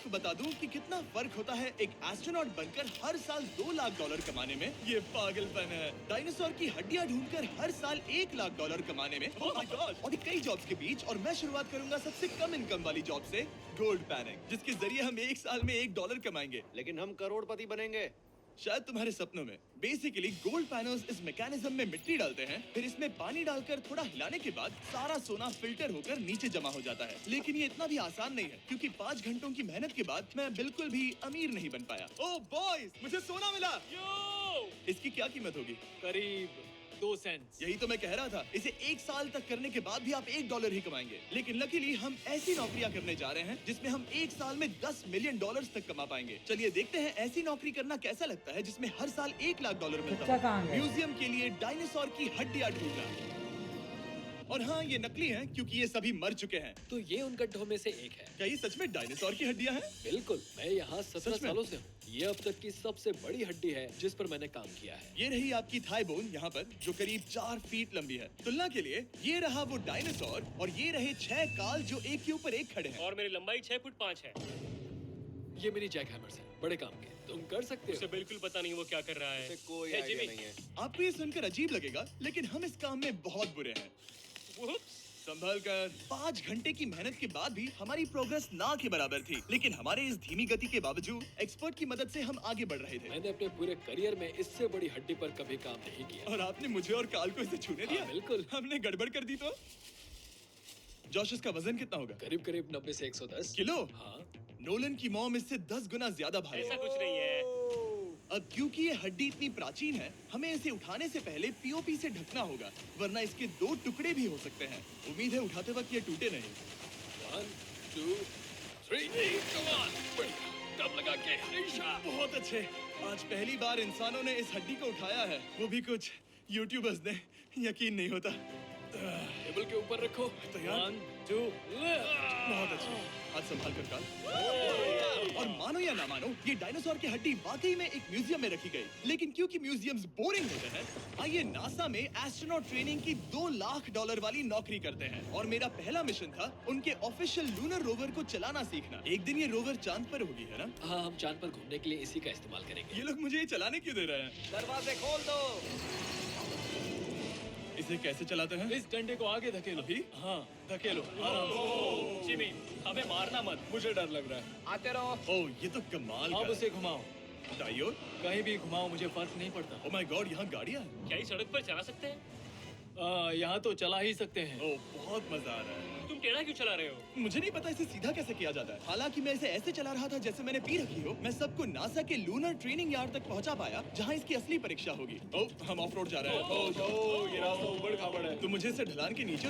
आपको बता दूं कि कितना फर्क होता है एक एस्ट्रोनॉट बनकर हर साल $2 लाख कमाने में। ये पागलपन है। डायनासोर की हड्डियां ढूंढकर हर साल $1 लाख कमाने में। Oh my God! और कई जॉब्स के बीच, और मैं शुरुआत करूंगा सबसे कम इनकम वाली जॉब से, गोल्ड पैनिंग, जिसके जरिए हम एक साल में $1 कमाएंगे। लेकिन हम करोड़पति बनेंगे शायद तुम्हारे सपनों में। बेसिकली गोल्ड पैनर्स इस मैकेनिज्म में मिट्टी डालते हैं, फिर इसमें पानी डालकर थोड़ा हिलाने के बाद सारा सोना फिल्टर होकर नीचे जमा हो जाता है। लेकिन ये इतना भी आसान नहीं है, क्योंकि 5 घंटों की मेहनत के बाद मैं बिल्कुल भी अमीर नहीं बन पाया। ओह बॉयज, मुझे सोना मिला। इसकी क्या कीमत होगी? करीब 2 सेंट्स। यही तो मैं कह रहा था। इसे 1 साल तक करने के बाद भी आप $1 ही कमाएंगे। लेकिन लकीली हम ऐसी नौकरियां करने जा रहे हैं जिसमें हम 1 साल में $10 मिलियन तक कमा पाएंगे। चलिए देखते हैं ऐसी नौकरी करना कैसा लगता है जिसमें हर साल $1 लाख मिलता है। म्यूजियम के लिए डायनासोर की हड्डियां ढूंढना। और हाँ, ये नकली हैं क्योंकि ये सभी मर चुके हैं। तो ये उन गड्ढों में से एक है। क्या ये सच में डायनासोर की हड्डियां हैं? बिल्कुल, मैं यहाँ 17 सच में? सालों से हूँ। ये अब तक की सबसे बड़ी हड्डी है जिस पर मैंने काम किया है। ये रही आपकी थाई बोन यहाँ पर, जो करीब 4 फीट लंबी है। तुलना के लिए ये रहा वो डायनासोर, और ये रहे 6 काल जो एक के ऊपर एक खड़े हैं। और मेरी लंबाई 6 फुट 5 है। ये मेरी जैक हैमर्स है, बड़े काम के। तुम कर सकते उसे हो। बिल्कुल पता नहीं वो क्या कर रहा है। इसे कोई Hey, आइडिया Jimmy। नहीं है। आपको ये सुनकर अजीब लगेगा, लेकिन हम इस काम में बहुत बुरे हैं। Whoops। संभल कर। 5 घंटे की मेहनत के बाद भी हमारी प्रोग्रेस ना के बराबर थी। लेकिन हमारे इस धीमी गति के बावजूद एक्सपर्ट की मदद से हम आगे बढ़ रहे थे। मैंने अपने पूरे करियर में इससे बड़ी हड्डी पर कभी काम नहीं किया। और आपने मुझे और काल को इसे छूने दिया? हाँ, बिल्कुल। हमने गड़बड़ कर दी तो? जोश, इसका वजन कितना होगा? करीब करीब 90 से 110 किलो? हाँ। नोलन की मॉम इससे 10 गुना ज्यादा भारी ऐसा है। कुछ नहीं है। अब क्योंकि ये हड्डी इतनी प्राचीन है, हमें इसे उठाने से पहले पीओपी से ढकना होगा, वरना इसके 2 टुकड़े भी हो सकते हैं। उम्मीद है उठाते वक्त ये टूटे नहीं। 1 2 3 come on। दम लगा के निशा। बहुत अच्छे। आज पहली बार इंसानों ने इस हड्डी को उठाया है, वो भी कुछ यूट्यूबर्स ने। यकीन नहीं होता। टेबल के ऊपर रखो। तैयार? 1 2 बहुत अच्छे। हाथ संभाल कर काल। और मानो या ना मानो, ये डायनासोर की हड्डी वाकई में एक म्यूजियम में रखी गई। लेकिन क्योंकि म्यूजियम्स बोरिंग होते हैं, आइए नासा में एस्ट्रोनॉट ट्रेनिंग की $2 लाख वाली नौकरी करते हैं। और मेरा पहला मिशन था उनके ऑफिशियल लूनर रोवर को चलाना सीखना। एक दिन ये रोवर चांद पर होगी, है ना? हाँ, हम चांद पर घूमने के लिए इसी का इस्तेमाल करेंगे। ये लोग मुझे ये चलाने क्यों दे रहे हैं? दरवाजे खोल दो। इसे कैसे चलाते हैं? इस डंडे को आगे धकेलो। अभी? हाँ, धकेलो आराम से। जिमी, हमें मारना मत। मुझे डर लग रहा है। आते रहो। ओह, ये तो कमाल अब का उसे घुमाओ। है। दाईं ओर? कहीं भी घुमाओ, मुझे फर्क नहीं पड़ता। ओह माय गॉड, यहाँ गाड़ियाँ हैं। क्या इस सड़क पर चला सकते हैं? यहाँ तो चला ही सकते हैं। ओह, बहुत मजा आ रहा है। तुम टेढ़ा क्यों चला रहे हो? मुझे नहीं पता इसे सीधा कैसे किया जाता है। हालांकि मैं इसे ऐसे चला रहा था जैसे मैंने पी रखी हो। मैं सबको नासा के लूनर ट्रेनिंग यार्ड तक पहुंचा पाया, जहां इसकी असली परीक्षा होगी। ओह, हम ऑफ रोड जा रहे हैं। ओह, ये रास्ता उबड़ खाबड़ है। तो मुझे इसे ढलान के नीचे